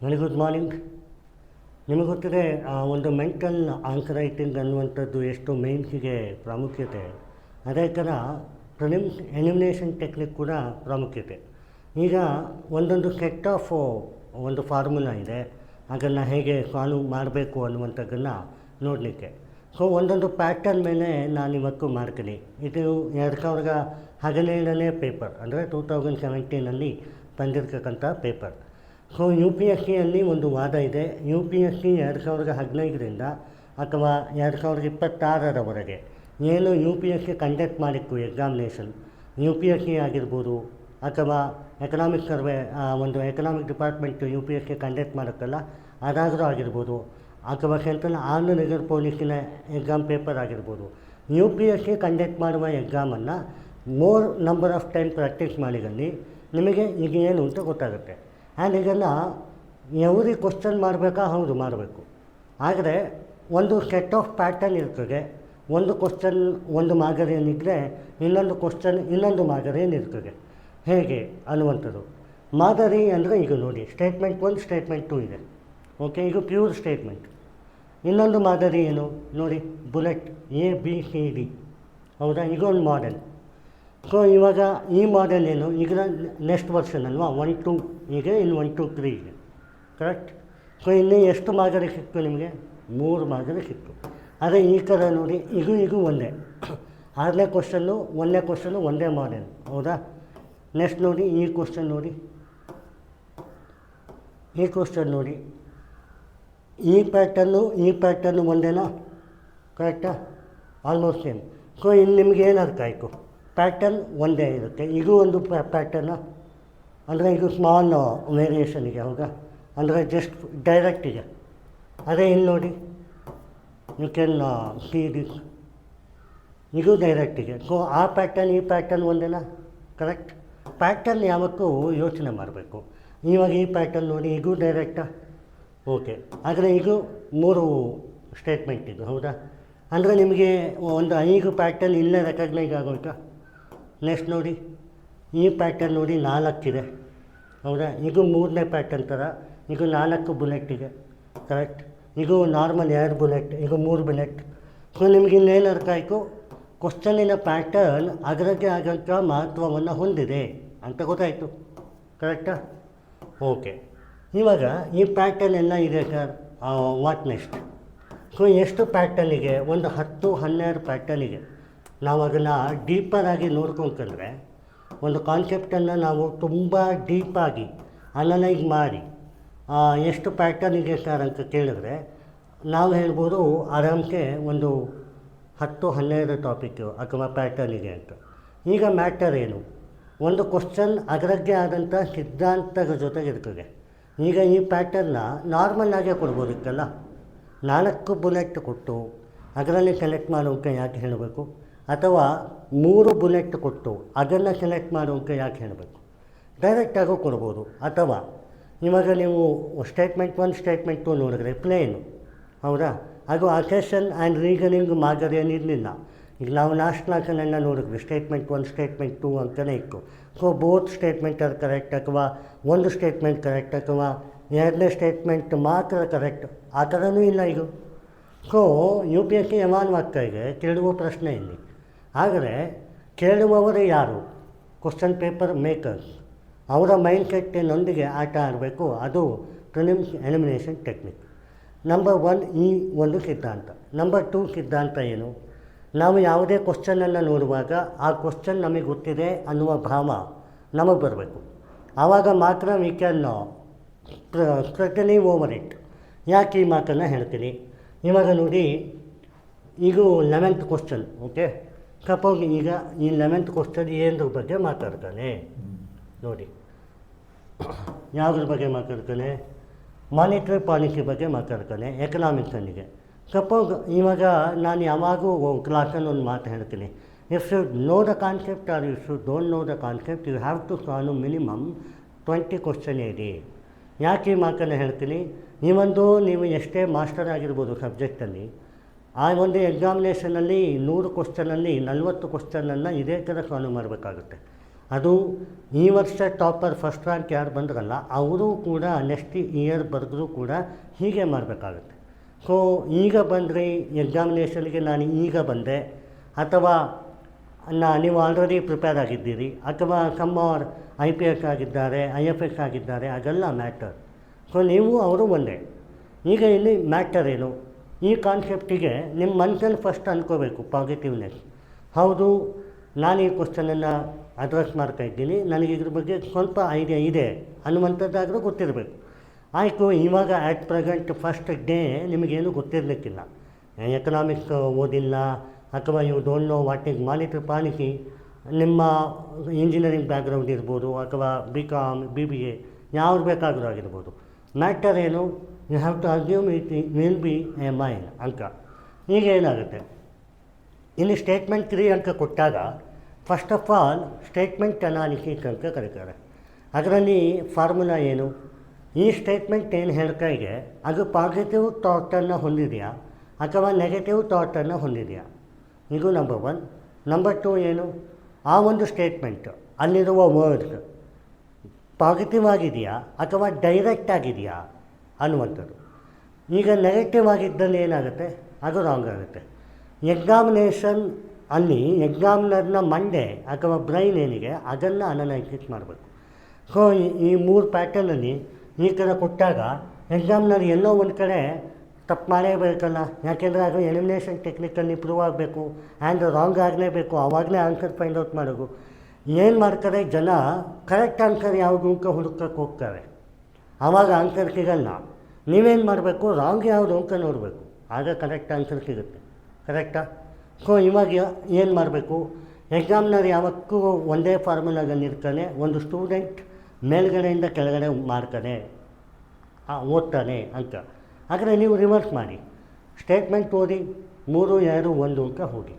Very good morning. ನಿಮಗೆ ಗೊತ್ತಿದೆ ಒಂದು ಮೆಂಟಲ್ ಆನ್ಸರ್ ರೈಟಿಂಗ್ ಅನ್ನುವಂಥದ್ದು ಎಷ್ಟು ಮೇನ್ಸಿಗೆ ಪ್ರಾಮುಖ್ಯತೆ, ಅದೇ ಥರ ಪ್ರಿಲಿಮ್ಸ್ ಎಲಿಮಿನೇಷನ್ ಟೆಕ್ನಿಕ್ ಕೂಡ ಪ್ರಾಮುಖ್ಯತೆ. ಈಗ ಒಂದೊಂದು ಸೆಟ್ ಆಫ್ ಒಂದು ಫಾರ್ಮುಲಾ ಇದೆ, ಅದನ್ನು ಹೇಗೆ ಸಾಲ್ವ್ ಮಾಡಬೇಕು ಅನ್ನುವಂಥದ್ದನ್ನು ನೋಡಲಿಕ್ಕೆ. ಸೊ ಒಂದೊಂದು ಪ್ಯಾಟರ್ನ್ ಮೇಲೆ ನಾನು ಇವತ್ತು ಮಾಡ್ತೀನಿ. ಇದು 2017ನೇ ಪೇಪರ್, ಅಂದರೆ 2017 ಬಂದಿರತಕ್ಕಂಥ paper. So U P S ಸಿಯಲ್ಲಿ ಒಂದು ವಾದ ಇದೆ. ಯು ಪಿ ಎಸ್ ಸಿ 2015ರಿಂದ ಅಥವಾ 2026ರವರೆಗೆ ಏನು U P S C conduct ಮಾಡಿತ್ತು examination, U P S C ಆಗಿರ್ಬೋದು ಅಥವಾ ಎಕನಾಮಿಕ್ ಸರ್ವೆ, ಒಂದು economic department U P S C conduct ಮಾಡುತ್ತಲ್ಲ ಅದಾದರೂ ಆಗಿರ್ಬೋದು, ಅಥವಾ ಸೆಂಟ್ರಲ್ ಆರ್ಮ್ ರಿಸರ್ವ್ ಪೊಲೀಸಿನ ಎಕ್ಸಾಮ್ ಪೇಪರ್ ಆಗಿರ್ಬೋದು. U P S C conduct ಮಾಡುವ ಎಕ್ಸಾಮನ್ನು more number of time practice ಮಾಡಿದಲ್ಲಿ ನಿಮಗೆ ಈಗ ಏನು ಅಂತ ಗೊತ್ತಾಗುತ್ತೆ. ಆ್ಯಂಡ್ ಇದನ್ನು ಎವ್ರಿ ಕ್ವಶನ್ ಮಾಡಬೇಕಾ? ಹೌದು, ಮಾಡಬೇಕು. ಆದರೆ ಒಂದು ಸೆಟ್ ಆಫ್ ಪ್ಯಾಟರ್ನ್ ಇರ್ತದೆ. ಒಂದು ಕ್ವಶನ್ ಒಂದು ಮಾದರಿಯಲ್ಲಿದ್ದರೆ ಇನ್ನೊಂದು ಕ್ವಶನ್ ಇನ್ನೊಂದು ಮಾದರಿಯಲ್ಲಿರ್ತದೆ. ಹೇಗೆ ಅನ್ನುವಂಥದ್ದು ಮಾದರಿ ಅಂದರೆ ಈಗ ನೋಡಿ, ಸ್ಟೇಟ್ಮೆಂಟ್ 1, ಸ್ಟೇಟ್ಮೆಂಟ್ 2 ಇದೆ. ಓಕೆ, ಇದು ಪ್ಯೂರ್ ಸ್ಟೇಟ್ಮೆಂಟ್. ಇನ್ನೊಂದು ಮಾದರಿ ಏನು ನೋಡಿ, ಬುಲೆಟ್ ABCD. ಹೌದಾ, ಇದೊಂದು ಮಾಡೆಲ್. ಸೊ ಇವಾಗ ಈ ಮಾಡೆಲ್ ಏನು, ಈಗ ನೆಕ್ಸ್ಟ್ ವರ್ಷನ್ ಅಲ್ವಾ, 1 2 ಈಗ ಇನ್ನು 1 2 3 ಇದೆ, ಕರೆಕ್ಟ್. ಸೊ ಇಲ್ಲಿ ಎಷ್ಟು ಮಾದರಿ ಸಿಕ್ತು ನಿಮಗೆ? 3 ಮಾದರಿ ಸಿಕ್ತು. ಅದೇ ಈ ಥರ ನೋಡಿ, ಇದು ಒಂದೇ 6ನೇ ಕ್ವಶನ್ನು 1ನೇ ಕ್ವಶನ್ನು ಒಂದೇ ಮಾಡೆಲ್. ಹೌದಾ, ನೆಕ್ಸ್ಟ್ ನೋಡಿ ಈ ಕ್ವಶನ್ ನೋಡಿ, ಈ ಕ್ವಶನ್ ನೋಡಿ, ಈ ಪ್ಯಾಟರ್ನು ಒಂದೇನಾ? ಕರೆಕ್ಟಾ, ಆಲ್ಮೋಸ್ಟ್ ಸೇಮ್. ಸೊ ಇಲ್ಲಿ ನಿಮ್ಗೆ ಏನು ಅರ್ಥ ಆಯಿತು? ಪ್ಯಾಟರ್ನ್ ಒಂದೇ ಇರುತ್ತೆ. ಇದು ಒಂದು ಪ್ಯಾಟರ್ನ, ಅಂದರೆ ಇದು ಸ್ಮಾಲ್ ವೇರಿಯೇಷನಿಗೆ, ಹೌದಾ, ಅಂದರೆ ಜಸ್ಟ್ ಡೈರೆಕ್ಟಿಗೆ. ಅದೇ ಇಲ್ಲಿ ನೋಡಿ, ಯು ಕ್ಯಾನ್ ಸಿ ದಿಸ್, ಇದು ಡೈರೆಕ್ಟಿಗೆ. ಸೊ ಆ ಪ್ಯಾಟರ್ನ್ ಈ ಪ್ಯಾಟರ್ನ್ ಒಂದೇನಾ? ಕರೆಕ್ಟ್. ಪ್ಯಾಟರ್ನ್ ಯಾವತ್ತೂ ಯೋಚನೆ ಮಾಡಬೇಕು. ಇವಾಗ ಈ ಪ್ಯಾಟರ್ನ್ ನೋಡಿ, ಇದು ಡೈರೆಕ್ಟಾ? ಓಕೆ. ಆದರೆ ಇದು 3 ಸ್ಟೇಟ್ಮೆಂಟ್ ಇದು, ಹೌದಾ. ಅಂದರೆ ನಿಮಗೆ ಒಂದು 5 ಪ್ಯಾಟರ್ನ್ ಇಲ್ಲೇ ರೆಕಗ್ನೈಸ್ ಆಗೋಯ್ತಾ? ನೆಕ್ಸ್ಟ್ ನೋಡಿ, ಈ ಪ್ಯಾಟರ್ನ್ ನೋಡಿ 4 ಇದೆ, ಹೌದಾ. ಇದು 3ನೇ ಪ್ಯಾಟರ್ನ್ ಥರ, ಇದು 4 ಬುಲೆಟ್ಟಿಗೆ, ಕರೆಕ್ಟ್. ಇದು ನಾರ್ಮಲ್ 2 ಬುಲೆಟ್, ಇದು 3 ಬುಲೆಟ್. ಸೊ ನಿಮಗೆ ಇನ್ನೇನು ಅರ್ಥ ಆಯಿತು? ಕ್ವಶನಿನ ಪ್ಯಾಟರ್ನ್ ಅದರದ್ದೇ ಆದಂಥ ಮಹತ್ವವನ್ನು ಹೊಂದಿದೆ ಅಂತ ಗೊತ್ತಾಯಿತು, ಕರೆಕ್ಟಾ? ಓಕೆ. ಇವಾಗ ಈ ಪ್ಯಾಟರ್ನ್ ಎಲ್ಲ ಇದೆ ಸರ್, ವಾಟ್ ನೆಕ್ಸ್ಟ್? ಸೊ ಎಷ್ಟು ಪ್ಯಾಟರ್ನಿಗೆ? ಒಂದು 10-12 ಪ್ಯಾಟರ್ನಿಗೆ. ನಾವು ಅದನ್ನು ಡೀಪರಾಗಿ ನೋಡ್ಕೊಂಡ್ರೆ, ಒಂದು ಕಾನ್ಸೆಪ್ಟನ್ನು ನಾವು ತುಂಬ ಡೀಪಾಗಿ ಅನಲೈಸ್ ಮಾಡಿ ಎಷ್ಟು ಪ್ಯಾಟರ್ನ್ ಇದೆ ಸರ್ ಅಂತ ಕೇಳಿದ್ರೆ ನಾವು ಹೇಳ್ಬೋದು ಆರಾಮ್ಸೆ ಒಂದು 10-12 ಟಾಪಿಕ್ಕು ಅಥವಾ ಪ್ಯಾಟರ್ನ್ ಇದೆ ಅಂತ. ಈಗ ಮ್ಯಾಟರ್ ಏನು? ಒಂದು ಕ್ವಶನ್ ಅದರದ್ದೇ ಆದಂಥ ಸಿದ್ಧಾಂತದ ಜೊತೆಗೆ ಇರ್ತದೆ. ಈಗ ಈ ಪ್ಯಾಟರ್ನ ನಾರ್ಮಲ್ಲಾಗೇ ಕೊಡ್ಬೋದಿತ್ತಲ್ಲ, 4 ಬುಲೆಟ್ ಕೊಟ್ಟು ಅದರಲ್ಲಿ ಸೆಲೆಕ್ಟ್ ಮಾಡೋಕ್ಕೆ ಯಾಕೆ ಹೇಳಬೇಕು? ಅಥವಾ 3 ಬುಲೆಟ್ ಕೊಟ್ಟು ಅದನ್ನು ಸೆಲೆಕ್ಟ್ ಮಾಡೋಕ್ಕೆ ಯಾಕೆ ಹೇಳಬೇಕು? ಡೈರೆಕ್ಟಾಗೂ ಕೊಡ್ಬೋದು. ಅಥವಾ ಇವಾಗ ನೀವು ಸ್ಟೇಟ್ಮೆಂಟ್ 1 ಸ್ಟೇಟ್ಮೆಂಟ್ 2 ನೋಡಿದ್ರೆ ಪ್ಲೇನು, ಹೌದಾ, ಅದು ಅಸೆಷನ್ ಆ್ಯಂಡ್ ರೀಸನಿಂಗ್ ಮಾದರಿಯೇನಿರಲಿಲ್ಲ. ಈಗ ನಾವು ಲಾಸ್ಟ್ ಕ್ಲಾಸಲ್ಲೆಲ್ಲ ನೋಡಿದ್ವಿ, ಸ್ಟೇಟ್ಮೆಂಟ್ 1 ಸ್ಟೇಟ್ಮೆಂಟ್ 2 ಅಂತಲೇ ಇತ್ತು. ಸೊ ಬೋತ್ ಸ್ಟೇಟ್ಮೆಂಟ್ ಅದು ಕರೆಕ್ಟ್, ಅಥವಾ ಒಂದು ಸ್ಟೇಟ್ಮೆಂಟ್ ಕರೆಕ್ಟ್, ಅಥವಾ 2ನೇ ಸ್ಟೇಟ್ಮೆಂಟ್ ಮಾತ್ರ ಕರೆಕ್ಟ್, ಆ ಥರನೂ ಇಲ್ಲ ಇದು. So U P S C ಯಮಾನವಾಗ್ತಾ ಇದೆ ಕೇಳುವ ಪ್ರಶ್ನೆ ಇಲ್ಲಿ. ಆದರೆ ಕೇಳುವವರು ಯಾರು? Question paper makers. ಅವರ ಮೈಂಡ್ ಸೆಟ್ಟಿನೊಂದಿಗೆ ಆಟ ಆಡಬೇಕು. ಅದು ಪ್ರಿಲಿಮ್ಸ್ ಎಲಿಮಿನೇಷನ್ ಟೆಕ್ನಿಕ್. ನಂಬರ್ 1 ಈ ಒಂದು ಸಿದ್ಧಾಂತ. ನಂಬರ್ 2 ಸಿದ್ಧಾಂತ ಏನು? ನಾವು ಯಾವುದೇ ಕ್ವಶನನ್ನು ನೋಡುವಾಗ ಆ ಕ್ವಶನ್ ನಮಗೆ ಗೊತ್ತಿದೆ ಅನ್ನುವ ಭಾವ ನಮಗೆ ಬರಬೇಕು. ಆವಾಗ ಮಾತ್ರ ವಿ ಕ್ಯಾನ್ ಸ್ಕ್ರಟನಿ ಓವರ್ ಇಟ್. ಯಾಕೆ ಈ ಮಾತನ್ನು ಹೇಳ್ತೀನಿ? ಇವಾಗ ನೋಡಿ, ಈಗ 11th ಕ್ವಶನ್, ಓಕೆ. ಸಪೋಸ್ ಈಗ ಈ 11th ಕ್ವಶನ್ ಏನರ ಬಗ್ಗೆ ಮಾತಾಡ್ತಾನೆ ನೋಡಿ, ಯಾವುದ್ರ ಬಗ್ಗೆ ಮಾತಾಡ್ತಾನೆ? ಮಾನಿಟ್ರಿ ಪಾಲಿಸಿ ಬಗ್ಗೆ ಮಾತಾಡ್ತಾನೆ, ಎಕನಾಮಿಕ್ಸಲ್ಲಿಗೆ. ಸಪೋಸ್ ಇವಾಗ ನಾನು ಯಾವಾಗೂ ಕ್ಲಾಸಲ್ಲಿ ಒಂದು ಮಾತು ಹೇಳ್ತೀನಿ, if you know the concept or if you don't know the concept you have to solve minimum 20 question ಇದೆ. ಯಾಕೆ ಈ ಮಾತನ್ನು ಹೇಳ್ತೀನಿ? ನೀವೊಂದು ನೀವು ಎಷ್ಟೇ ಮಾಸ್ಟರ್ ಆಗಿರ್ಬೋದು ಸಬ್ಜೆಕ್ಟಲ್ಲಿ, ಆ ಒಂದು ಎಕ್ಸಾಮಿನೇಷನಲ್ಲಿ 100 ಕ್ವಶನಲ್ಲಿ 40 ಕ್ವಶನನ್ನು ಇದೇ ಥರ ಸಾಲ್ವ್ ಮಾಡಬೇಕಾಗುತ್ತೆ. ಅದು ಈ ವರ್ಷ ಟಾಪರ್ ಫಸ್ಟ್ ರ್ಯಾಂಕ್ ಯಾರು ಬಂದ್ರಲ್ಲ ಅವರು ಕೂಡ ನೆಕ್ಸ್ಟ್ ಇಯರ್ ಬರೆದ್ರೂ ಕೂಡ ಹೀಗೆ ಮಾಡಬೇಕಾಗುತ್ತೆ. ಸೊ ಈಗ ಬಂದರೆ ಎಕ್ಸಾಮಿನೇಷನ್ಗೆ ನಾನು ಈಗ ಬಂದೆ, ಅಥವಾ ನೀವು ಆಲ್ರೆಡಿ ಪ್ರಿಪೇರ್ ಆಗಿದ್ದೀರಿ, ಅಥವಾ ಕಮ್ಮವ್ರು IPS ಆಗಿದ್ದಾರೆ, IFS ಆಗಿದ್ದಾರೆ, ಅದೆಲ್ಲ ಮ್ಯಾಟರ್. ಸೊ ನೀವು ಅವರು ಒಂದೇ. ಈಗ ಇಲ್ಲಿ ಮ್ಯಾಟರ್ ಏನು, ಈ ಕಾನ್ಸೆಪ್ಟಿಗೆ ನಿಮ್ಮ ಮನಸ್ಸಲ್ಲಿ ಫಸ್ಟ್ ಅಂದ್ಕೋಬೇಕು ಪಾಸಿಟಿವ್ನೆಸ್. ಹೌದು, ನಾನು ಈ ಕ್ವಶನನ್ನು ಅಡ್ರೆಸ್ ಮಾಡ್ತಾಯಿದ್ದೀನಿ, ನನಗೆ ಇದ್ರ ಬಗ್ಗೆ ಸ್ವಲ್ಪ ಐಡಿಯಾ ಇದೆ ಅನ್ನುವಂಥದ್ದಾದರೂ ಗೊತ್ತಿರಬೇಕು. ಆಯಿತು, ಇವಾಗ ಆ್ಯಟ್ ಪ್ರೆಸೆಂಟ್ ಫಸ್ಟ್ ಡೇ ನಿಮಗೇನು ಗೊತ್ತಿರಲಿಕ್ಕಿಲ್ಲ, ಎಕನಾಮಿಕ್ಸ್ ಓದಿಲ್ಲ, ಅಥವಾ you don't know what is monetary policy, ನಿಮ್ಮ ಇಂಜಿನಿಯರಿಂಗ್ ಬ್ಯಾಕ್ಗ್ರೌಂಡ್ ಇರ್ಬೋದು, ಅಥವಾ BCom BBA ಯಾವ್ದು ಬೇಕಾದರೂ ಆಗಿರ್ಬೋದು. ಮ್ಯಾಟರ್ ಏನು, you have to assume it will be a mine ಅಂಕ. ಈಗ ಏನಾಗುತ್ತೆ, ಇಲ್ಲಿ ಸ್ಟೇಟ್ಮೆಂಟ್ 3 ಅಂಕ ಕೊಟ್ಟಾಗ first of all statement analysis ಅಂತ ಕರೀತಾರೆ. ಅದರಲ್ಲಿ ಫಾರ್ಮುಲಾ ಏನು, ಈ ಸ್ಟೇಟ್ಮೆಂಟ್ ಏನು ಹೇಳ್ತಾ ಇದೆ ಅದು ಪಾಸಿಟಿವ್ ಥಾಟನ್ನು ಹೊಂದಿದೆಯಾ ಅಥವಾ ನೆಗೆಟಿವ್ ಥಾಟನ್ನು ಹೊಂದಿದೆಯಾ, ಇದು ನಂಬರ್ 1. ನಂಬರ್ 2 ಏನು, ಆ ಒಂದು ಸ್ಟೇಟ್ಮೆಂಟ್ ಅಲ್ಲಿರುವ ವರ್ಡ್ಸ್ ಪಾಸಿಟಿವ್ ಆಗಿದೆಯಾ ಅಥವಾ ಡೈರೆಕ್ಟ್ ಆಗಿದೆಯಾ ಅನ್ನುವಂಥದ್ದು. ಈಗ ನೆಗೆಟಿವ್ ಆಗಿದ್ದಲ್ಲಿ ಏನಾಗುತ್ತೆ, ಅದು ರಾಂಗ್ ಆಗುತ್ತೆ. ಎಕ್ಸಾಮಿನೇಷನ್ ಅಲ್ಲಿ ಎಕ್ಸಾಮ್ನರ್ನ ಮಂಡೆ ಅಥವಾ ಬ್ರೈನ್ ಏನಿದೆ ಅದನ್ನು ಅನಲೈಸಿಸ್ ಮಾಡಬೇಕು. ಸೊ ಈ 3 ಪ್ಯಾಟರ್ನಲ್ಲಿ ಈ ಥರ ಕೊಟ್ಟಾಗ ಎಕ್ಸಾಮ್ನರ್ ಎಲ್ಲೋ ಒಂದು ಕಡೆ ತಪ್ಪು ಮಾಡಲೇಬೇಕಲ್ಲ, ಯಾಕೆಂದರೆ ಅದು ಎಲಿಮಿನೇಷನ್ ಟೆಕ್ನಿಕಲ್ಲಿ ಪ್ರೂವ್ ಆಗಬೇಕು ಆ್ಯಂಡ್ ರಾಂಗ್ ಆಗಲೇಬೇಕು, ಆವಾಗಲೇ ಆನ್ಸರ್ ಫೈಂಡ್ ಔಟ್ ಮಾಡೋದು. ಏನು ಮಾಡ್ತಾರೆ ಜನ, ಕರೆಕ್ಟ್ ಆನ್ಸರ್ ಯಾವುದು ಅಂತ ಹುಡುಕಕ್ಕೆ ಹೋಗ್ತಾರೆ, ಆವಾಗ ಆನ್ಸರ್ ಸಿಗಲ್ಲ. ನೀವೇನು ಮಾಡಬೇಕು, ರಾಂಗ್ ಯಾವುದು ಅಂತ ನೋಡಬೇಕು, ಆಗ ಕರೆಕ್ಟ್ ಆನ್ಸರ್ ಸಿಗುತ್ತೆ. ಕರೆಕ್ಟಾ? ಸೊ ಇವಾಗ ಏನು ಮಾಡಬೇಕು, ಎಕ್ಸಾಮ್ನರ್ ಯಾವತ್ತೂ ಒಂದೇ ಫಾರ್ಮುಲಾದಲ್ಲಿ ಇರ್ತಾನೆ, ಒಂದು ಸ್ಟೂಡೆಂಟ್ ಮೇಲ್ಗಡೆಯಿಂದ ಕೆಳಗಡೆ ಮಾಡ್ತಾನೆ, ಓದ್ತಾನೆ ಅಂತ. ಆದರೆ ನೀವು ರಿವರ್ಸ್ ಮಾಡಿ, ಸ್ಟೇಟ್ಮೆಂಟ್ ಓದಿ 3, 2, 1 ಅಂತ ಹೋಗಿ.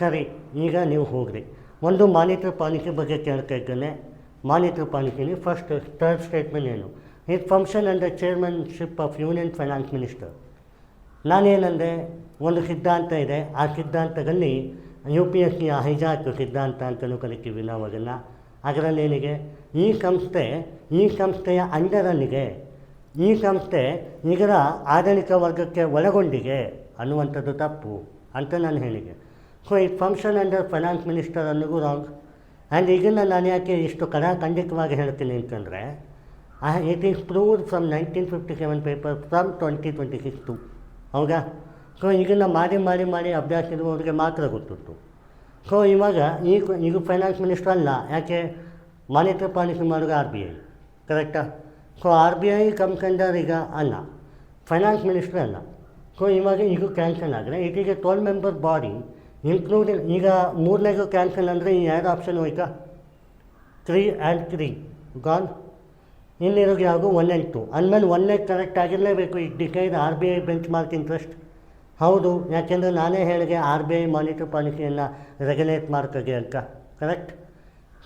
ಸರಿ, ಈಗ ನೀವು ಹೋಗ್ರಿ, ಒಂದು ಮಾನಿಟರಿ ಪಾಲಿಸಿ ಬಗ್ಗೆ ಕೇಳ್ತಾ ಇದ್ದಾನೆ. ಮಾನಿಟರಿ ಪಾಲಿಸಿಲಿ ಫಸ್ಟ್ ಥರ್ಡ್ ಸ್ಟೇಟ್ಮೆಂಟ್ ಏನು, it function under chairmanship of union finance minister. ನಾನೇನಂದೆ, ಒಂದು ಸಿದ್ಧಾಂತ ಇದೆ, ಆ ಸಿದ್ಧಾಂತದಲ್ಲಿ UPSC ಹೈಜಾಕ್ ಸಿದ್ಧಾಂತ ಅಂತಲೂ ಕರಿತೀವಿ ನಾವು ಅದನ್ನು. ಅದರಲ್ಲೇನಿಗೆ, ಈ ಸಂಸ್ಥೆಯ ಅಂಡರಲ್ಲಿಗೆ, ಈ ಸಂಸ್ಥೆ ಇದರ ಆಡಳಿತ ವರ್ಗಕ್ಕೆ ಒಳಗೊಂಡಿಗೆ ಅನ್ನುವಂಥದ್ದು ತಪ್ಪು ಅಂತ ನಾನು ಹೇಳಿದೆ. So it function under finance minister ಅನ್ನೋದು ರಾಂಗ್. ಆ್ಯಂಡ್ ಇದನ್ನು ನಾನು ಯಾಕೆ ಇಷ್ಟು ಖಂಡಿತವಾಗಿ ಹೇಳ್ತೀನಿ ಅಂತಂದರೆ, it is proved from 1957 paper from 2026 to. ಹೌದಾ? ಸೊ ಇದನ್ನು ಮಾಡಿ ಅಭ್ಯಾಸ ಇರುವವರಿಗೆ ಮಾತ್ರ ಗೊತ್ತಿತ್ತು. ಸೊ ಇವಾಗ ಈಗ ಫೈನಾನ್ಸ್ ಮಿನಿಸ್ಟರ್ ಅಲ್ಲ, ಯಾಕೆ ಮಾನಿಟರಿ ಪಾಲಿಸಿ ಮಾಡೋದು RBI. ಕರೆಕ್ಟಾ? ಸೊ RBI ಕಮ್ಕಂಡರ್ ಈಗ ಅಲ್ಲ, ಫೈನಾನ್ಸ್ ಮಿನಿಸ್ಟ್ರ್ ಅಲ್ಲ. ಸೊ ಇವಾಗ ಇದು ಕ್ಯಾನ್ಸಲ್ ಆದರೆ it is A 12 member body including. ಈಗ 3ನೇದು ಕ್ಯಾನ್ಸಲ್ ಅಂದರೆ ಈ 2 ಆಪ್ಷನ್ ಹೋಯ್ತಾ, 3 and 3 ಗಾನ್. ಇನ್ನಿರೋದು ಯಾವುದು 1 and 2. ಅಂದಮೇಲೆ 1ನೇ ಕರೆಕ್ಟ್ ಆಗಿರಲೇಬೇಕು. ಇದು decide RBI bench mark interest. ಹೌದು, ಯಾಕೆಂದರೆ ನಾನೇ ಹೇಳಿದೆ RBI ಮಾನಿಟರಿ ಪಾಲಿಸಿಯನ್ನು ರೆಗ್ಯುಲೇಟ್ ಮಾಡ್ತದೆ ಅಂತ. ಕರೆಕ್ಟ್?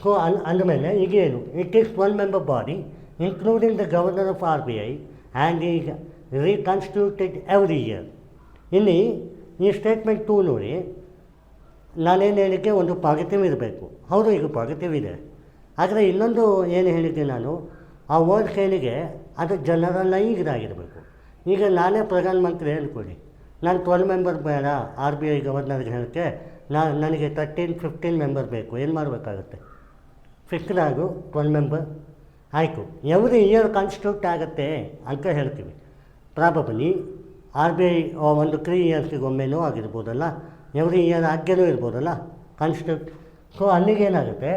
ಸೊ ಅಂದಮೇಲೆ ಈಗೇನು, it is 12 member body including the governor of RBI and is reconstituted every year. ಇಲ್ಲಿ ಈ ಸ್ಟೇಟ್ಮೆಂಟ್ 2 ನೋಡಿ, ನಾನೇನು ಹೇಳಿದ್ದೆ, ಒಂದು ಪಾಸಿಟಿವ್ ಇರಬೇಕು. ಹೌದು, ಈಗ ಪಾಸಿಟಿವ್ ಇದೆ. ಆದರೆ ಇನ್ನೊಂದು ಏನು ಹೇಳಿದ್ದೆ ನಾನು, ಆ ವರ್ಡ್ ಏನಿಗೆ ಅದು ಜನರಲೈಸ್ಡ್ ಆಗಿರಬೇಕು. ಈಗ ನಾನೇ ಪ್ರಧಾನಮಂತ್ರಿ ಹೇಳ್ಕೊಡಿ, ನಾನು 12 ಮೆಂಬರ್ ಬೇಡ RBI ಗವರ್ನರ್ಗೆ ಹೇಳೋಕ್ಕೆ, ನನಗೆ 13-15 ಮೆಂಬರ್ ಬೇಕು. ಏನು ಮಾಡಬೇಕಾಗುತ್ತೆ? ಫಿಕ್ಸ್ಡ್ ಆಗು 12 ಮೆಂಬರ್. ಆಯಿತು, ಎವ್ರಿ ಇಯರ್ ಕಾನ್ಸ್ಟಿಟ್ಯೂಟ್ ಆಗುತ್ತೆ ಅಂತ ಹೇಳ್ತೀವಿ. ಪ್ರಾಬಬಲಿ RBI ಒಂದು 3 ಇಯರ್ಸಿಗೆ ಒಮ್ಮೆನೂ ಆಗಿರ್ಬೋದಲ್ಲ, ಎವ್ರಿ ಇಯರ್ ಆಗ್ಯನೂ ಇರ್ಬೋದಲ್ಲ ಕಾನ್ಸ್ಟಿಟ್ಯೂಟ್. ಸೊ ಅಲ್ಲಿಗೇನಾಗುತ್ತೆ,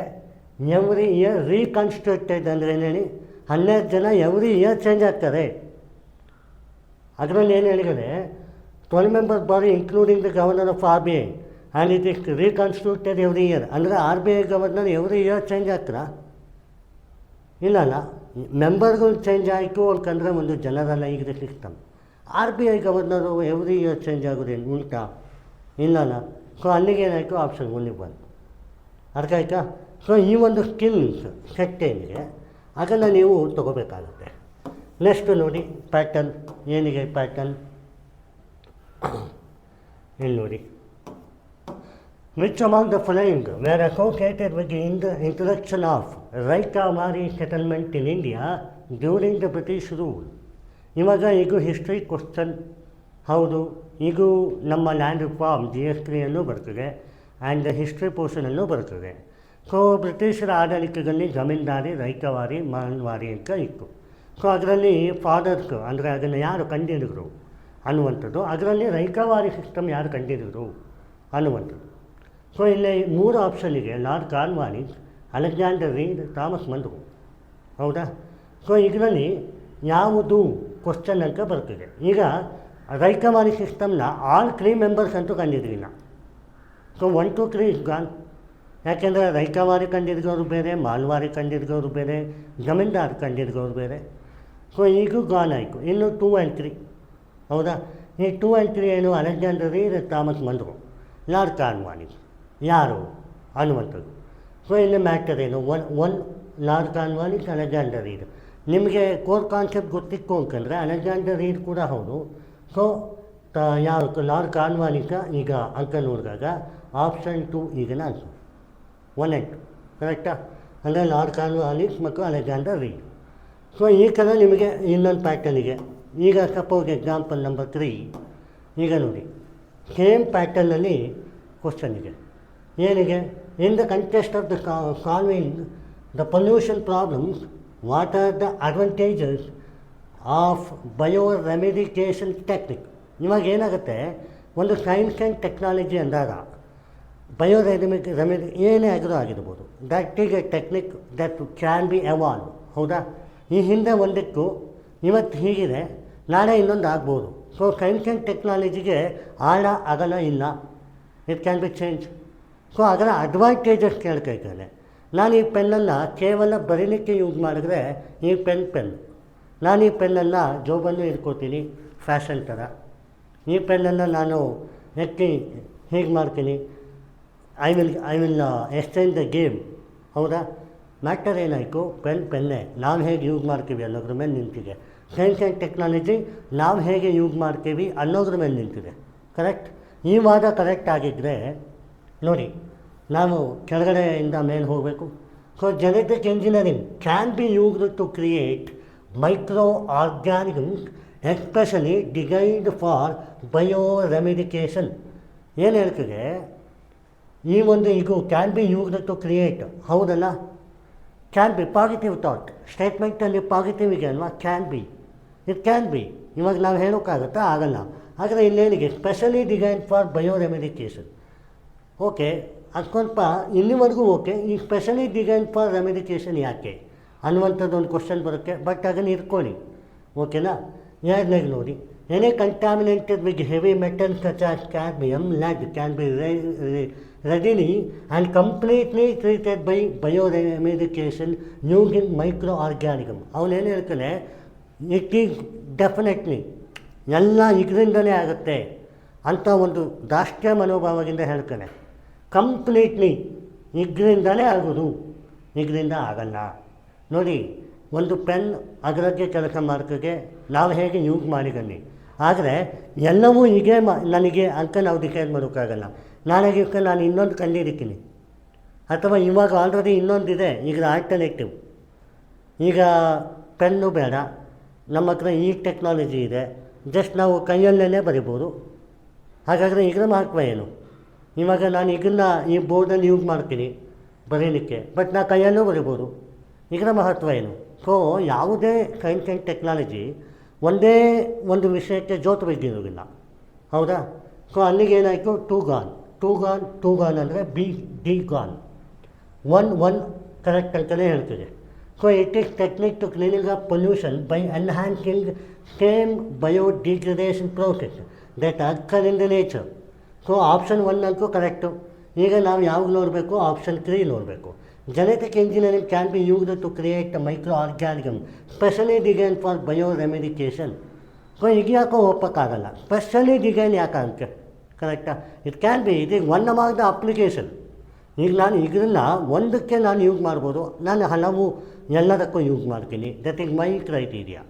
ಎವ್ರಿ ಇಯರ್ ರೀಕಾನ್ಸ್ಟಿಟ್ಯೂಟೆಡ್ ಅಂದರೆ ಏನು ಹೇಳಿ, 12 ಜನ ಎವ್ರಿ ಇಯರ್ ಚೇಂಜ್ ಆಗ್ತಾರೆ. ಅದರಲ್ಲಿ ಏನು ಹೇಳಿದರೆ 12 member body including the governor of RBI and it is reconstituted every year. ಅಂದರೆ RBI governor every year change ಆಗ್ತಾರಾ? ಇಲ್ಲಲ್ಲ, ಮೆಂಬರ್ಗಳು ಚೇಂಜ್ ಆಯಿತು ಅಂತಂದರೆ ಒಂದು generalised system. RBI governor every year change ಆಗೋದೇನು ಉಂಟಾ? ಇಲ್ಲಲ್ಲ. ಸೊ ಅಲ್ಲಿಗೇನಾಯಿತು, ಆಪ್ಷನ್ 1 ಬಂತು. ಅರ್ಥ ಆಯ್ತಾ? ಸೊ ಈ ಒಂದು ಸ್ಕಿಲ್ಸ್ ಸೆಟ್ ಏನಿದೆ ಅದನ್ನು ನೀವು ತೊಗೋಬೇಕಾಗುತ್ತೆ. ನೆಕ್ಸ್ಟ್ ನೋಡಿ, ಪ್ಯಾಟರ್ನ್ ಏನಿದೆ. ಪ್ಯಾಟರ್ನ್ ಇಲ್ಲಿ ನೋಡಿ, Which among the following were associated with the introduction of Raikawari settlement in India during the British rule? ಇವಾಗ ಈಗ ಹಿಸ್ಟ್ರಿ ಕ್ವಶನ್ ಹೌದು, ಈಗೂ ನಮ್ಮ ಲ್ಯಾಂಡ್ ರಿಫಾರ್ಮ್ GS3 ಬರ್ತದೆ ಆ್ಯಂಡ್ ಹಿಸ್ಟ್ರಿ ಪೋರ್ಷನಲ್ಲೂ ಬರ್ತದೆ. ಸೊ ಬ್ರಿಟಿಷರ ಆಡಳಿತದಲ್ಲಿ ಜಮೀನ್ದಾರಿ, ರೈತವಾರಿ, ಮಾನ್ವಾರಿ ಅಂತ ಇತ್ತು. ಸೊ ಅದರಲ್ಲಿ ಫಾದರ್ಸ್ ಅಂದರೆ ಅದನ್ನು ಯಾರು ಕಂಡುಹಿಡಿದ್ರು ಅನ್ನುವಂಥದ್ದು, ಅದರಲ್ಲಿ ರೈತವಾರಿ ಸಿಸ್ಟಮ್ ಯಾರು ಕಂಡುಹಿಡಿದ್ರು ಅನ್ನುವಂಥದ್ದು. ಸೊ ಇಲ್ಲಿ 3 ಆಪ್ಷನ್ನಿಗೆ Lord Cornwallis, Alexander Read, Thomas Munro. ಹೌದಾ? ಸೊ ಇದರಲ್ಲಿ ಯಾವುದು ಕ್ವಶನ್ ಅಂತ ಬರ್ತದೆ. ಈಗ ರೈತವಾರಿ ಸಿಸ್ಟಮ್ನ ಆಲ್ 3 ಮೆಂಬರ್ಸ್ ಅಂತೂ ಕಂಡಿದ್ದಿಲ್ಲ. So 1 2 3 is gone. ಯಾಕೆಂದರೆ ರೈತವಾರಿ ಕಂಡಿದ್ದವರು ಬೇರೆ, ಮಾಲ್ವಾರಿ ಕಂಡಿದ್ದವರು ಬೇರೆ, ಜಮೀನ್ದಾರ್ ಕಂಡಿದ್ದವರು ಬೇರೆ. ಸೊ ಈಗೂ ಗಾನ್ ಆಯಿತು. ಇನ್ನು 2 and 3. ಹೌದಾ? ಈ 2 and 3 ಏನು? Alexander Read, Thomas Munro, lord Cornwallis ಯಾರು ಅನ್ನುವಂಥದ್ದು. ಸೊ ಇಲ್ಲಿ ಮ್ಯಾಟರ್ ಏನು? One lord Cornwallis, Alexander read. ನಿಮಗೆ ಕೋರ್ ಕಾನ್ಸೆಪ್ಟ್ ಗೊತ್ತಿತ್ತು ಅಂತಂದರೆ ಅಲೆಕ್ಸಾಂಡರ್ ರೀಡ್ ಕೂಡ ಹೌದು. ಸೊ ಯಾವ ಲಾರ್ಡ್ ಕಾರ್ನ್ವಾಲಿಸ ಈಗ ಅಂಕ ನೋಡಿದಾಗ ಆಪ್ಷನ್ 2 ಈಗಿನ ಆನ್ಸರ್ 1 and 2 ಕರೆಕ್ಟಾ? ಅಂದರೆ ಲಾರ್ಡ್ ಕಾರ್ನ್ವಾಲಿಸ್ ಮತ್ತು ಅಲೆಕ್ಸಾಂಡರ್ ರೀಡ್. ಸೊ ಈ ಥರ ನಿಮಗೆ ಇನ್ನೊಂದು ಪ್ಯಾಟರ್ನಿಗೆ ಈಗ ಸಪೋಸ್ ಎಕ್ಸಾಂಪಲ್ ನಂಬರ್ 3 ಈಗ ನೋಡಿ, ಸೇಮ್ ಪ್ಯಾಟರ್ನಲ್ಲಿ ಕ್ವಶನ್ ಇದೆ. ಏನಿಗೆ? In the context of the solving the pollution problems, what are the advantages of bioremediation technique? ಇವಾಗ ಏನಾಗುತ್ತೆ, ಒಂದು ಸೈನ್ಸ್ ಆ್ಯಂಡ್ ಟೆಕ್ನಾಲಜಿ ಅಂದಾಗ ಬಯೋ ರೆಮಿಡಿ ಏನೇ ಆದರೂ ಆಗಿರ್ಬೋದು, that is a technique that can be evolve. ಹೌದಾ? ಈ ಹಿಂದೆ ಒಂದಿತ್ತು, ಇವತ್ತು ಹೀಗಿದೆ, ನಾಳೆ ಇನ್ನೊಂದು ಆಗ್ಬೋದು. ಸೊ ಸೈನ್ಸ್ ಆ್ಯಂಡ್ ಟೆಕ್ನಾಲಜಿಗೆ ಆಳ ಅಗಲ ಇಲ್ಲ, it can B change. So ಅದರ ಅಡ್ವಾಂಟೇಜಸ್ ಕೇಳ್ಕೊಳ್ತಾನೆ. ನಾನು ಈ ಪೆನ್ನನ್ನು ಕೇವಲ ಬರೀಲಿಕ್ಕೆ ಯೂಸ್ ಮಾಡಿದ್ರೆ ಈ ಪೆನ್ ನಾನು ಈ ಪೆನ್ನನ್ನು ಜೋಬನ್ನು ಇಟ್ಕೋತೀನಿ ಫ್ಯಾಷನ್ ಥರ. ಈ ಪೆನ್ನನ್ನು ನಾನು ಎತ್ತಿ ಹೀಗೆ ಮಾಡ್ತೀನಿ, I will exchange the game. ಹೌದಾ? ಮ್ಯಾಟರ್ ಏನಾಯಿತು? ಪೆನ್ನೇ ನಾವು ಹೇಗೆ ಯೂಸ್ ಮಾಡ್ತೀವಿ ಅನ್ನೋದ್ರ ಮೇಲೆ ನಿಂತಿದೆ. ಸೈನ್ಸ್ ಆ್ಯಂಡ್ ಟೆಕ್ನಾಲಜಿ ನಾವು ಹೇಗೆ ಯೂಸ್ ಮಾಡ್ತೀವಿ ಅನ್ನೋದ್ರ ಮೇಲೆ ನಿಂತಿದೆ. ಕರೆಕ್ಟ್? ಈ ವಾದ ಕರೆಕ್ಟ್ ಆಗಿದ್ದರೆ ನೋಡಿ, ನಾವು ಕೆಳಗಡೆಯಿಂದ ಮೇಲೆ ಹೋಗಬೇಕು. So genetic engineering can be used to create microorganisms especially designed for bioremediation. ಏನು ಹೇಳ್ತಿದೆ? ಈ ಒಂದು ಈಗ can be used to create, ಹೌದಲ್ಲ? ಕ್ಯಾನ್ ಬಿ ಪಾಸಿಟಿವ್ ಥಾಟ್ ಸ್ಟೇಟ್ಮೆಂಟಲ್ಲಿ ಪಾಸಿಟಿವ್ ಇದೆ ಅಲ್ವಾ? Can be, it can be. ಇವಾಗ ನಾವು ಹೇಳೋಕ್ಕಾಗುತ್ತಾ? ಆಗಲ್ಲ. ಆದರೆ ಇಲ್ಲೇನಿಗೆ specially design for bioremediation. Okay, ಅದು ಸ್ವಲ್ಪ ಇಲ್ಲಿವರೆಗೂ ಓಕೆ. ಈ ಸ್ಪೆಷಲಿ ಡಿಸೈನ್ ಫಾರ್ ರೆಮಿಡಿಕೇಷನ್ ಯಾಕೆ ಅನ್ನುವಂಥದ್ದು ಒಂದು ಕ್ವಶನ್ ಬರುತ್ತೆ. ಬಟ್ ಅದನ್ನು ಇಟ್ಕೊಳ್ಳಿ, ಓಕೆನಾ? ಎರಡನೇಗೆ ನೋಡಿ, any contaminated with heavy metal such as cadmium, lead can be readily and completely treated by bioremedication using microorganism. ಅವನೇನು ಹೇಳ್ತಾನೆ? ಇಟ್ ಈಸ್ ಡೆಫಿನೆಟ್ಲಿ ಎಲ್ಲ ಇದರಿಂದಲೇ ಆಗುತ್ತೆ ಅಂತ ಒಂದು ದಾಷ್ಟ್ಯ ಮನೋಭಾವದಿಂದ ಹೇಳ್ತಾನೆ. ಕಂಪ್ಲೀಟ್ಲಿ ಇದರಿಂದಲೇ ಆಗೋದು, ಇದರಿಂದ ಆಗಲ್ಲ. ನೋಡಿ, ಒಂದು ಪೆನ್ ಅದರಕ್ಕೆ ಕೆಲಸ ಮಾಡ್ಕೋಕ್ಕೆ ನಾವು ಹೇಗೆ ಯೂಸ್ ಮಾಡಿದ್ದೀನಿ, ಆದರೆ ಎಲ್ಲವೂ ಹೀಗೆ ನನಗೆ ಅಂತ ನಾವು ಡಿಸೈಡ್ ಮಾಡೋಕ್ಕಾಗಲ್ಲ. ನಾಳೆಗೆ ನಾನು ಇನ್ನೊಂದು ಕಂಡಿಡಿತೀನಿ, ಅಥವಾ ಇವಾಗ ಆಲ್ರೆಡಿ ಇನ್ನೊಂದಿದೆ, ಈಗ ಆಲ್ಟರ್ನೇಟಿವ್. ಈಗ ಪೆನ್ನು ಬೇಡ, ನಮ್ಮ ಹತ್ರ ಈ ಟೆಕ್ನಾಲಜಿ ಇದೆ, ಜಸ್ಟ್ ನಾವು ಕೈಯಲ್ಲೇ ಬರಿಬೋದು. ಹಾಗಾದರೆ ಇದರ ಮಹತ್ವ ಏನು? ಇವಾಗ ನಾನು ಇದನ್ನು ಈ ಬೋರ್ಡಲ್ಲಿ ಯೂಸ್ ಮಾಡ್ತೀನಿ ಬರೀಲಿಕ್ಕೆ, ಬಟ್ ನಾ ಕೈಯಲ್ಲೂ ಬರಿಬೋದು. ಇದರ ಮಹತ್ವ ಏನು? ಸೊ ಯಾವುದೇ ಸೈನ್ಸ್ ಆ್ಯಂಡ್ ಟೆಕ್ನಾಲಜಿ ಒಂದೇ ಒಂದು ವಿಷಯಕ್ಕೆ ಜೋತು ಬಿದ್ದಿರೋದಿಲ್ಲ. ಹೌದಾ? ಸೊ ಅಲ್ಲಿಗೆ ಏನಾಯಿತು? ಟೂ ಗಾನ್ ಅಂದರೆ ಡಿ ಗಾನ್. ಒನ್ ಕರೆಕ್ಟ್ ಅಂತಲೇ ಹೇಳ್ತಿದೆ. So it is technique to cleaning up pollution by enhancing same biodegradation process that occur in the nature. So option 1 ಅಂತೂ ಕರೆಕ್ಟು. ಈಗ ನಾವು ಯಾವಾಗ ನೋಡಬೇಕು? ಆಪ್ಷನ್ 3 ನೋಡಬೇಕು. Genetic engineering can be used to create microorganism specially design for bioremediation. So ಈಗ ಯಾಕೋ ಒಪ್ಪಕ್ಕಾಗಲ್ಲ, specially design ಯಾಕಂತೆ? ಕರೆಕ್ಟಾ? It can be, it is one among the application. ಈಗ ನಾನು ಇದನ್ನು ಒಂದಕ್ಕೆ ನಾನು ಯೂಸ್ ಮಾಡ್ಬೋದು, ನಾನು ಹಲವು ಎಲ್ಲದಕ್ಕೂ ಯೂಸ್ ಮಾಡ್ತೀನಿ. That is my criteria.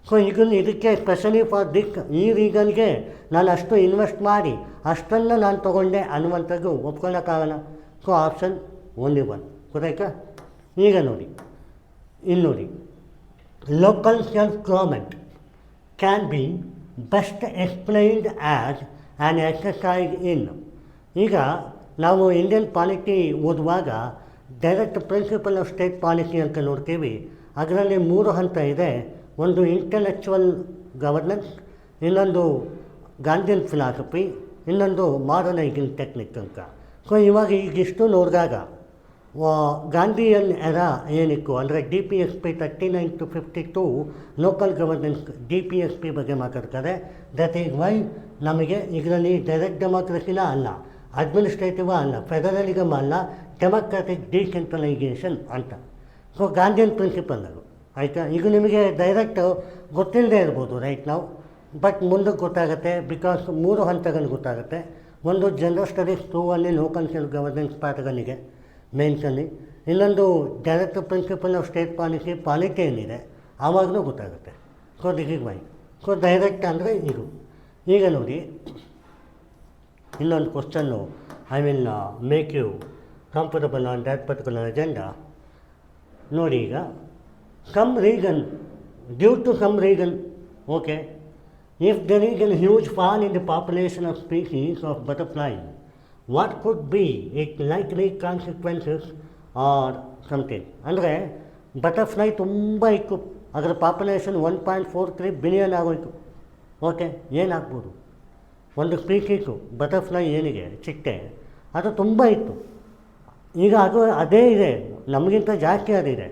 So ಇದಕ್ಕೆ ಸ್ಪೆಷಲಿ ಫಾರ್ ಈ ರೀಸನ್ಗೆ ನಾನು ಅಷ್ಟು ಇನ್ವೆಸ್ಟ್ ಮಾಡಿ ಅಷ್ಟನ್ನು ನಾನು ತೊಗೊಂಡೆ ಅನ್ನುವಂಥದ್ದು ಒಪ್ಕೊಳ್ಳೋಕ್ಕಾಗಲ್ಲ. ಸೊ ಆಪ್ಷನ್ ಓನ್ಲಿ ಒನ್ ಗೊತ್ತಾಯ್ತಾ. ಈಗ ನೋಡಿ ನೋಡಿ, local self government can be best explained as an exercise in. ಈಗ ನಾವು ಇಂಡಿಯನ್ ಪಾಲಿಟಿ ಓದುವಾಗ direct principle of state policy ಅಂತ ನೋಡ್ತೀವಿ. ಅದರಲ್ಲಿ 3 ಹಂತ ಇದೆ. ಒಂದು ಇಂಟೆಲೆಕ್ಚುವಲ್ ಗವರ್ನೆನ್ಸ್, ಇನ್ನೊಂದು ಗಾಂಧಿಯನ್ ಫಿಲಾಸಫಿ, ಇನ್ನೊಂದು ಮಾಡರ್ನೈಸಿಂಗ್ ಟೆಕ್ನಿಕ್ ಅಂತ. ಸೊ ಇವಾಗ ಈಗಿಷ್ಟು ನೋಡಿದಾಗ ಗಾಂಧಿಯನ್ ಎರ ಏನಿತ್ತು ಅಂದರೆ DPSP 39 to 52 local governance DPSP ಬಗ್ಗೆ ಮಾತಾಡ್ತಾರೆ. ದಟ್ ಈಸ್ ವೈ ನಮಗೆ ಇದರಲ್ಲಿ ಡೈರೆಕ್ಟ್ ಡೆಮೋಕ್ರಸಿನ ಅಲ್ಲ, ಅಡ್ಮಿನಿಸ್ಟ್ರೇಟಿವ್ ಅಲ್ಲ, ಫೆಡರಲಿಸಮ್ ಅಲ್ಲ, ಡೆಮೋಕ್ರಾಟಿಕ್ ಡಿಸೆಂಟ್ರಲೈಸೇಷನ್ ಅಂತ. ಸೊ ಗಾಂಧಿಯನ್ ಪ್ರಿನ್ಸಿಪಲ್ ಅದು ಆಯಿತಾ. ಈಗ ನಿಮಗೆ ಡೈರೆಕ್ಟ್ ಗೊತ್ತಿಲ್ಲದೆ ಇರ್ಬೋದು ರೈಟ್ ನಾವು, ಬಟ್ ಮುಂದಕ್ಕೆ ಗೊತ್ತಾಗುತ್ತೆ ಬಿಕಾಸ್ 3 ಹಂತಗಳು ಗೊತ್ತಾಗುತ್ತೆ. ಒಂದು ಜನರಲ್ ಸ್ಟಡೀಸ್ 2 ಅಲ್ಲಿ ಲೋಕಲ್ ಸೆಲ್ಫ್ ಗವರ್ನೆನ್ಸ್ ಪಾಠಗಳಿಗೆ ಮೇನ್ಸಲ್ಲಿ, ಇನ್ನೊಂದು direct principle of state polity ಏನಿದೆ ಆವಾಗಲೂ ಗೊತ್ತಾಗುತ್ತೆ. So this is why. So direct ಅಂದರೆ ಇದು. ಈಗ ನೋಡಿ ಇನ್ನೊಂದು ಕ್ವಶನ್ನು, I will make you comfortable on that particular agenda. ನೋಡಿ ಈಗ some reason, due to some reason, okay, if there is a huge fall in the population of species of butterfly, what could be its likely consequences or something? ಅಂದರೆ butterfly ತುಂಬ ಇತ್ತು, ಅದರ population 1.43 billion ಆಗೋಯ್ತು. Okay, ಏನಾಗ್ಬೋದು? ಒಂದು ಸ್ಪೀಕೀಸು butterfly ಏನಿದೆ ಚಿಟ್ಟೆ, ಅದು ತುಂಬ ಇತ್ತು. ಈಗ ಅದು ಅದೇ ಇದೆ, ನಮಗಿಂತ ಜಾಸ್ತಿ ಅದಿದೆ,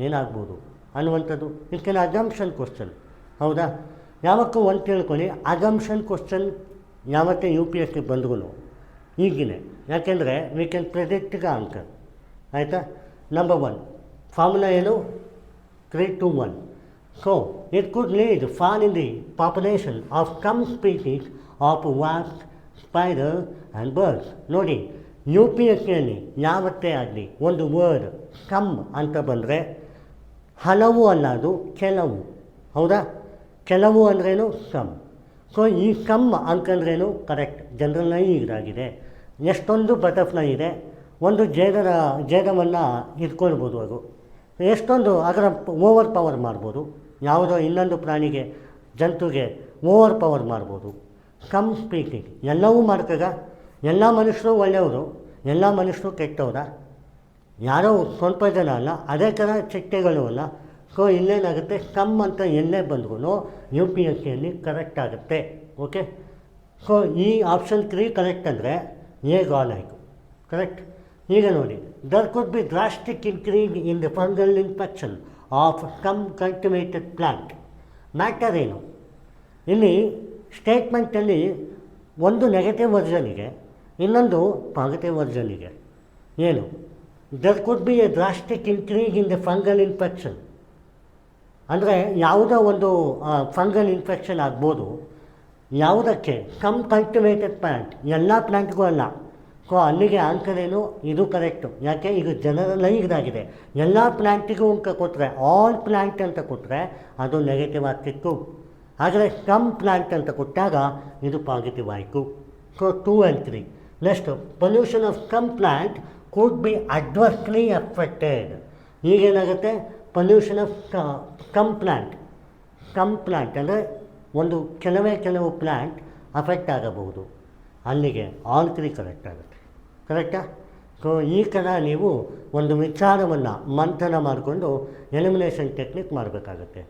ಏನಾಗ್ಬೋದು ಅನ್ನುವಂಥದ್ದು. ಇದಕ್ಕೆ ಅಜಂಪ್ಷನ್ ಕ್ವಶನ್, ಹೌದಾ? ಯಾವಕ್ಕೂ ಒಂದು ತಿಳ್ಕೊಳ್ಳಿ, ಅಜಂಪ್ಷನ್ ಕ್ವಶನ್ ಯಾವತ್ತೇ UPSC ಬಂದ್ರೂ ಈಗಿನೇ, ಯಾಕೆಂದರೆ we can predict the answer. ಆಯಿತಾ? ನಂಬರ್ 1 ಫಾರ್ಮುಲಾ ಏನು? 3 to 1. So it could lead fall in the population of some species of wasp, spider and birds. ನೋಡಿ UPSCಯಲ್ಲಿ ಯಾವತ್ತೇ ಆಗಲಿ ಒಂದು ವರ್ಡ್ ಕಮ್ ಅಂತ ಬಂದರೆ ಹಲವು ಅಲ್ಲ, ಅದು ಕೆಲವು, ಹೌದಾ? ಕೆಲವು ಅಂದ್ರೇನು? ಕಮ್. ಸೊ ಈ ಕಮ್ ಅಂತಂದ್ರೇನು? ಕರೆಕ್ಟ್, ಜನರಲೈಸ್ಡ್ ಆಗಿದೆ. ಎಷ್ಟೊಂದು ಬಟರ್ಫ್ಲೈ ಇದೆ, ಒಂದು ಜೇಡವನ್ನು ಇಟ್ಕೊಳ್ಬೋದು, ಅದು ಎಷ್ಟೊಂದು ಅದರ ಓವರ್ ಪವರ್ ಮಾಡ್ಬೋದು. ಯಾವುದೋ ಇನ್ನೊಂದು ಪ್ರಾಣಿಗೆ, ಜಂತುಗೆ ಓವರ್ ಪವರ್ ಮಾಡ್ಬೋದು. ಕಮ್ ಸ್ಪೀಕಿಂಗ್ ಎಲ್ಲವೂ ಮಾಡ್ತಾಗ. ಎಲ್ಲ ಮನುಷ್ಯರು ಒಳ್ಳೆಯವರು, ಎಲ್ಲ ಮನುಷ್ಯರು ಕೆಟ್ಟವರ? ಯಾರೋ ಸ್ವಲ್ಪ ಜನ ಅಲ್ಲ, ಅದೇ ಥರ ಚಿಟ್ಟೆಗಳು ಅಲ್ಲ. ಸೊ ಇಲ್ಲೇನಾಗುತ್ತೆ, ಕಮ್ ಅಂತ ಎಲ್ಲೇ ಬಂದ್ರೂ UPSCಯಲ್ಲಿ ಕರೆಕ್ಟ್ ಆಗುತ್ತೆ. ಓಕೆ, ಸೊ ಈ ಆಪ್ಷನ್ 3 ಕರೆಕ್ಟ್ ಅಂದರೆ ಎ ಗಾಲ್ ಆಯಿತು, ಕರೆಕ್ಟ್. ಈಗ ನೋಡಿ, there could be drastic increase in the fungal infection of ಕಮ್ ಕಲ್ಟಿವೇಟೆಡ್ ಪ್ಲಾಂಟ್. ಮ್ಯಾಟರ್ ಏನು ಇಲ್ಲಿ? ಸ್ಟೇಟ್ಮೆಂಟಲ್ಲಿ ಒಂದು ನೆಗೆಟಿವ್ ವರ್ಜನಿಗೆ, ಇನ್ನೊಂದು ಪಾಸಿಟಿವ್ ವರ್ಜನಿಗೆ. ಏನು? There could be a drastic increase in the fungal infection ಅಂದರೆ ಯಾವುದೋ ಒಂದು ಫಂಗಲ್ ಇನ್ಫೆಕ್ಷನ್ ಆಗ್ಬೋದು. ಯಾವುದಕ್ಕೆ? ಕಮ್ ಕಲ್ಟಿವೇಟೆಡ್ ಪ್ಲಾಂಟ್, ಎಲ್ಲ ಪ್ಲ್ಯಾಂಟ್ಗೂ ಅಲ್ಲ. ಸೊ ಅಲ್ಲಿಗೆ ಆನ್ಸರ್ ಏನು? ಇದು ಕರೆಕ್ಟು. ಯಾಕೆ? ಇದು ಜನರಲೈಸ್ಡ್ ಆಗಿದೆ. ಎಲ್ಲ ಪ್ಲ್ಯಾಂಟಿಗೂ ಅಂತ ಕೊಟ್ಟರೆ, ಆಲ್ ಪ್ಲ್ಯಾಂಟ್ ಅಂತ ಕೊಟ್ಟರೆ ಅದು ನೆಗೆಟಿವ್ ಆಗ್ತಿತ್ತು. ಆದರೆ ಕಮ್ ಪ್ಲ್ಯಾಂಟ್ ಅಂತ ಕೊಟ್ಟಾಗ ಇದು ಪಾಸಿಟಿವ್ ಆಯಿತು. So 2 and 3. Next, pollution of come plant could be adversely affected. ಈಗೇನಾಗುತ್ತೆ? ಪೊಲ್ಯೂಷನ್ ಆಫ್ ಕಮ್ ಪ್ಲ್ಯಾಂಟ್ ಅಂದರೆ ಒಂದು ಕೆಲವು ಪ್ಲ್ಯಾಂಟ್ ಅಫೆಕ್ಟ್ ಆಗಬಹುದು. ಅಲ್ಲಿಗೆ ಆಲ್ 3 ಕರೆಕ್ಟ್ ಆಗುತ್ತೆ. ಕರೆಕ್ಟಾ? ಸೊ ಈ ಥರ ನೀವು ಒಂದು ವಿಚಾರವನ್ನು ಮಂಥನ ಮಾಡಿಕೊಂಡು ಎಲಿಮಿನೇಷನ್ ಟೆಕ್ನಿಕ್ ಮಾಡಬೇಕಾಗತ್ತೆ.